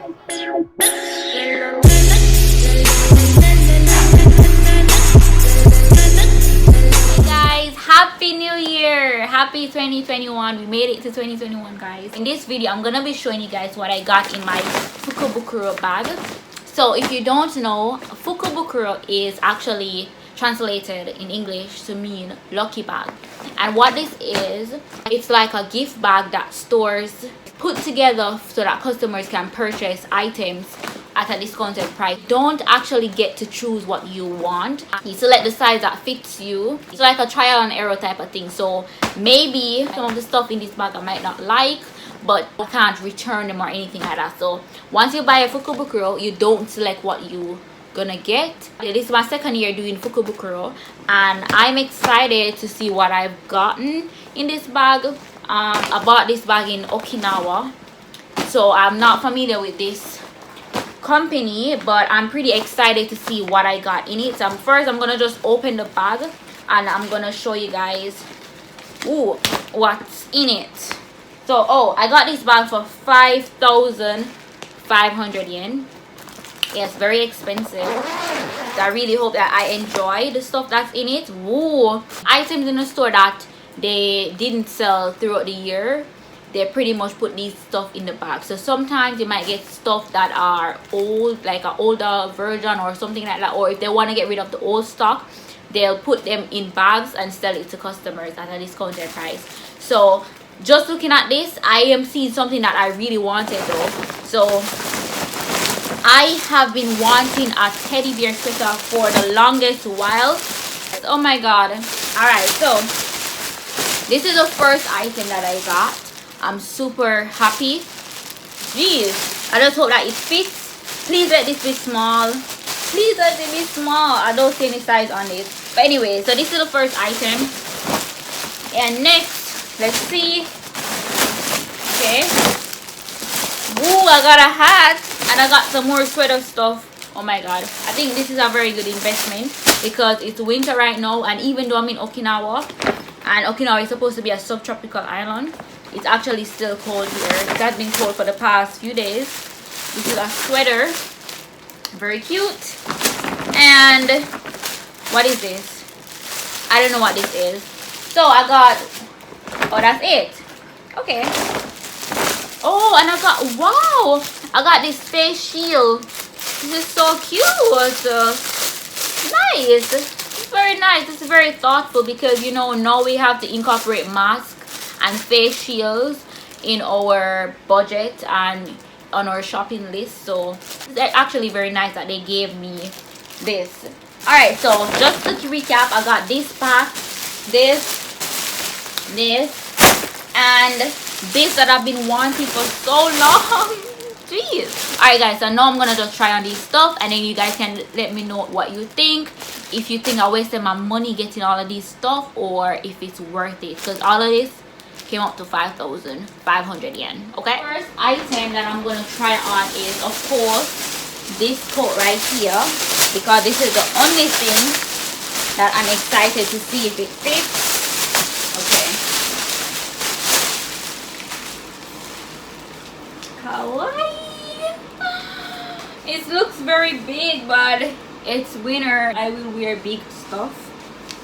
Guys, happy new year, happy 2021. We made it to 2021, guys. In this video I'm gonna be showing you guys what I got in my Fukubukuro bag. So if you don't know, Fukubukuro is actually translated in English to mean lucky bag, and what this is, it's like a gift bag that stores put together so that customers can purchase items at a discounted price. Don't actually get to choose what you want. You select the size that fits you. It's like a trial and error type of thing. So maybe some of the stuff in this bag I might not like, but you can't return them or anything like that. So once you buy a Fukubukuro, you don't select what you gonna get. This is my second year doing Fukubukuro, and I'm excited to see what I've gotten in this bag. I bought this bag in Okinawa, so I'm not familiar with this company, but I'm pretty excited to see what I got in it. So first I'm gonna just open the bag and I'm gonna show you guys what's in it. So I got this bag for 5,500 yen. Yes, very expensive. So I really hope that I enjoy the stuff that's in it. Items in the store that they didn't sell throughout the year, they pretty much put these stuff in the bag. So sometimes you might get stuff that are old, like an older version or something like that, or if they want to get rid of the old stock, they'll put them in bags and sell it to customers at a discounted price. So just looking at this, I am seeing something that I really wanted though. So I have been wanting a teddy bear sweater for the longest while. Oh my god. Alright, so this is the first item that I got. I'm super happy. Jeez, I just hope that it fits. Please let this be small. Please let it be small. I don't see any size on this. But anyway, so this is the first item. And next, let's see. Okay. Ooh, I got a hat. And I got some more sweater stuff. Oh my god. I think this is a very good investment because it's winter right now. And even though I'm in Okinawa, and Okinawa is supposed to be a subtropical island, it's actually still cold here. It has been cold for the past few days. This is a sweater. Very cute. And what is this? I don't know what this is. So I got, that's it. Okay. Oh, and I got, wow, I got this face shield. This is so cute. Nice. It's very nice. It's very thoughtful because, you know, now we have to incorporate masks and face shields in our budget and on our shopping list. So it's actually very nice that they gave me this. Alright, so just to recap, I got this pack, this, and this that I've been wanting for so long. Jeez. Alright guys, so now I'm gonna just try on these stuff and then you guys can let me know what you think. If you think I wasted my money getting all of these stuff or if it's worth it, because all of this came up to 5,500 yen. Okay, first item that I'm gonna try on is, of course, this coat right here, because this is the only thing that I'm excited to see if it fits. Okay, kawaii. It looks very big, but it's winter. I will wear big stuff.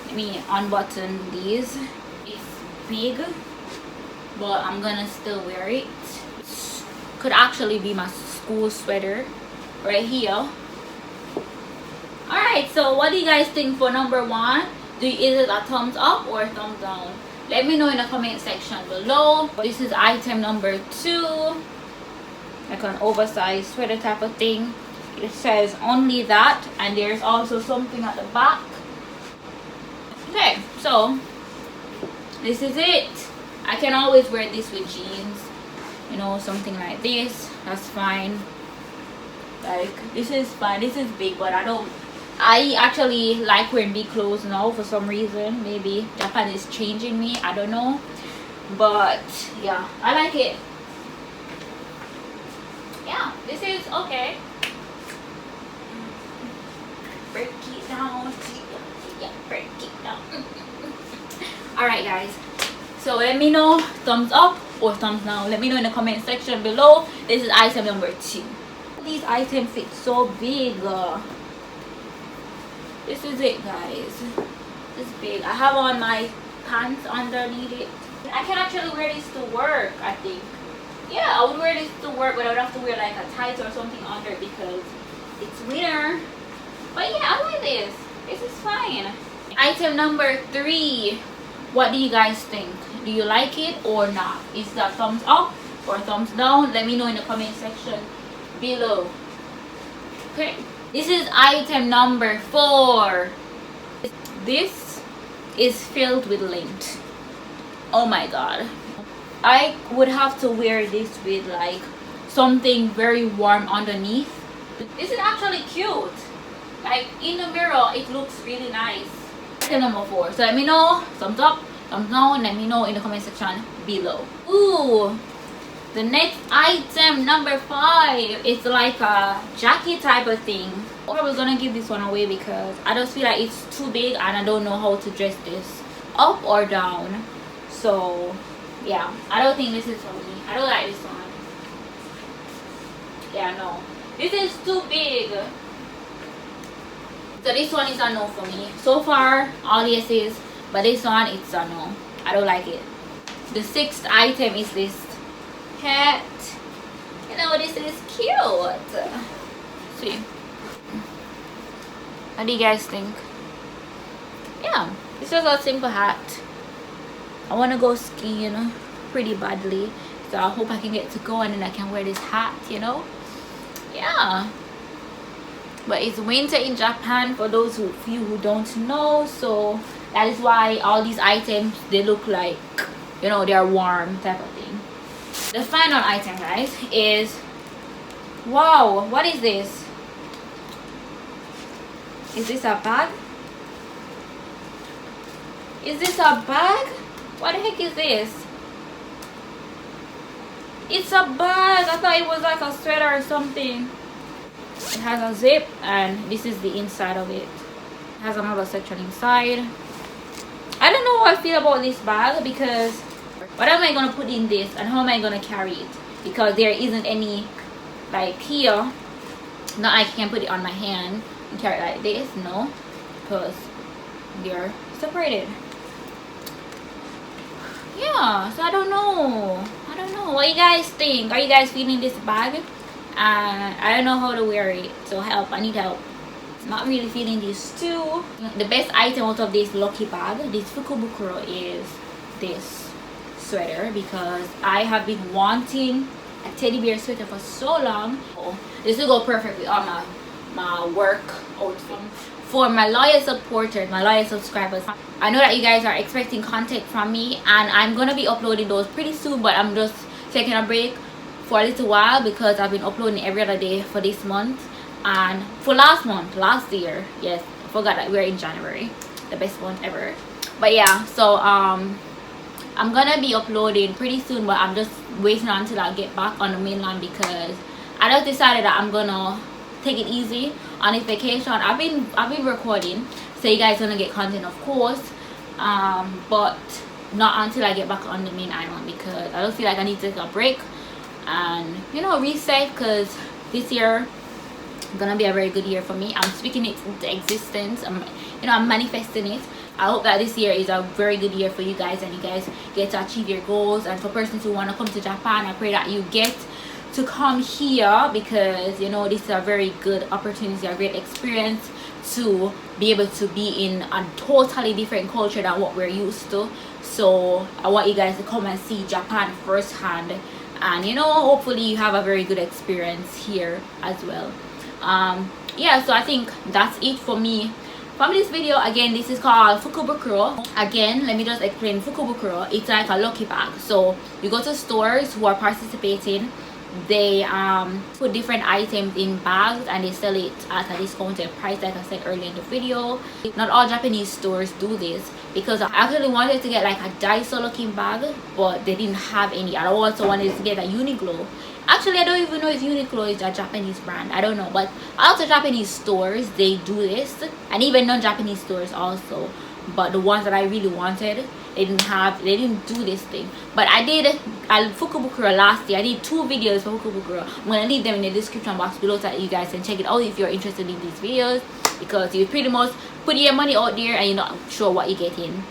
Let me unbutton these. It's big, but I'm gonna still wear it. Could actually be my school sweater right here. Alright, so what do you guys think for number one? Is it a thumbs up or a thumbs down? Let me know in the comment section below. This is item number two, like an oversized sweater type of thing. It says only that, and there's also something at the back. Okay, so this is it. I can always wear this with jeans, you know, something like this. That's fine. Like, this is fine. This is big, but I actually like wearing big clothes now for some reason. Maybe Japan is changing me, I don't know, but yeah, I like it. Yeah, this is okay. Break it down. Yeah, break it down. Alright guys, so let me know thumbs up or thumbs down. Let me know in the comment section below. This is item number two. These items fit so big. This is it, guys. It's big. I have on my pants underneath it. I can actually wear this to work, I think. Yeah, I would wear this to work, but I would have to wear like a tight or something under because it's winter. But yeah, I like this. This is fine. Item number 3. What do you guys think? Do you like it or not? Is that thumbs up or thumbs down? Let me know in the comment section below. Okay, this is item number 4. This is filled with lint. Oh my god, I would have to wear this with like something very warm underneath. This is actually cute. Like in the mirror it looks really nice. Item number 4. So let me know, thumbs up, thumbs down. Let me know in the comment section below. Ooh, the next item number 5, it's like a jacket type of thing. I was gonna give this one away because I just feel like it's too big and I don't know how to dress this up or down. So yeah, I don't think this is for me. I don't like this one. Yeah, no, this is too big. So this one is a no for me. So far all yeses, but this one it's a no. I don't like it. The 6th item is this hat. You know, this is cute. See, what do you guys think? Yeah, this is a simple hat. I want to go skiing pretty badly, so I hope I can get to go and then I can wear this hat, you know. Yeah, but it's winter in Japan for those of you who don't know, so that is why all these items, they look like, you know, they are warm type of thing. The final item, guys, is, wow, what is this? Is this a bag? Is this a bag? What the heck is this? It's a bag. I thought it was like a sweater or something. It has a zip and this is the inside of it. It has another section inside. I don't know how I feel about this bag because what am I gonna put in this and how am I gonna carry it? Because there isn't any like here. Not I can put it on my hand and carry it like this. No, because they're separated. Yeah, so I don't know what you guys think. Are you guys feeling this bag? I don't know how to wear it, so help. I need help. Not really feeling these two. The best item out of this lucky bag, this Fukubukuro, is this sweater because I have been wanting a teddy bear sweater for so long. This will go perfect with all my work outfit. For my loyal supporters, my loyal subscribers, I know that you guys are expecting content from me and I'm gonna be uploading those pretty soon, but I'm just taking a break for a little while because I've been uploading every other day for this month and for last year. Yes, I forgot that we're in January, the best month ever. But yeah, so I'm gonna be uploading pretty soon, but I'm just waiting until I get back on the mainland because I just decided that I'm gonna take it easy on this vacation. I've been recording, so you guys gonna get content, of course, but not until I get back on the main island because I don't feel like I need to take a break and, you know, reset, because this year is gonna be a very good year for me. I'm speaking it into existence. I'm manifesting it. I hope that this year is a very good year for you guys and you guys get to achieve your goals. And for persons who want to come to Japan, I pray that you get to come here because, you know, this is a very good opportunity, a great experience to be able to be in a totally different culture than what we're used to. So I want you guys to come and see Japan firsthand, and, you know, hopefully you have a very good experience here as well. Yeah, so I think that's it for me from this video. Again, this is called Fukubukuro. Again, let me just explain Fukubukuro. It's like a lucky bag. So you go to stores who are participating, they put different items in bags and they sell it at a discounted price, like I said earlier in the video. Not all Japanese stores do this because I actually wanted to get like a Daiso looking bag, but they didn't have any. I also wanted to get a Uniqlo. Actually, I don't even know if Uniqlo is a Japanese brand. I don't know, but out of Japanese stores they do this, and even non-Japanese stores also. But the ones that I really wanted, they didn't do this thing. But I did Fukubukuro last year. I did 2 videos for Fukubukuro. I'm gonna leave them in the description box below so that you guys can check it out if you're interested in these videos, because you pretty much put your money out there and you're not sure what you're getting.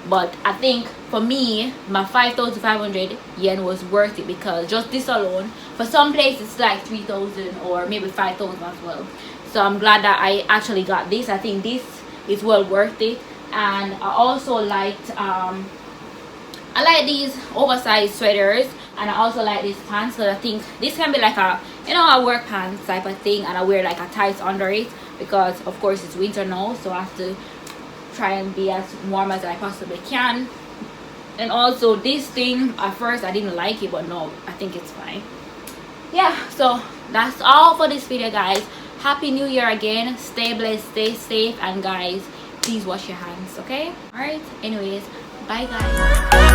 But I think for me, my 5,500 yen was worth it, because just this alone, for some places it's like 3,000 or maybe 5,000 as well. So I'm glad that I actually got this. I think this is well worth it. And I also liked I like these oversized sweaters, and I also like these pants, because I think this can be like a, you know, a work pants type of thing, and I wear like a tights under it, because of course it's winter now, so I have to try and be as warm as I possibly can. And also this thing, at first I didn't like it, but no, I think it's fine. Yeah, so that's all for this video, guys. Happy New Year again. Stay blessed, stay safe, and guys, please wash your hands, okay? All right, anyways, bye guys.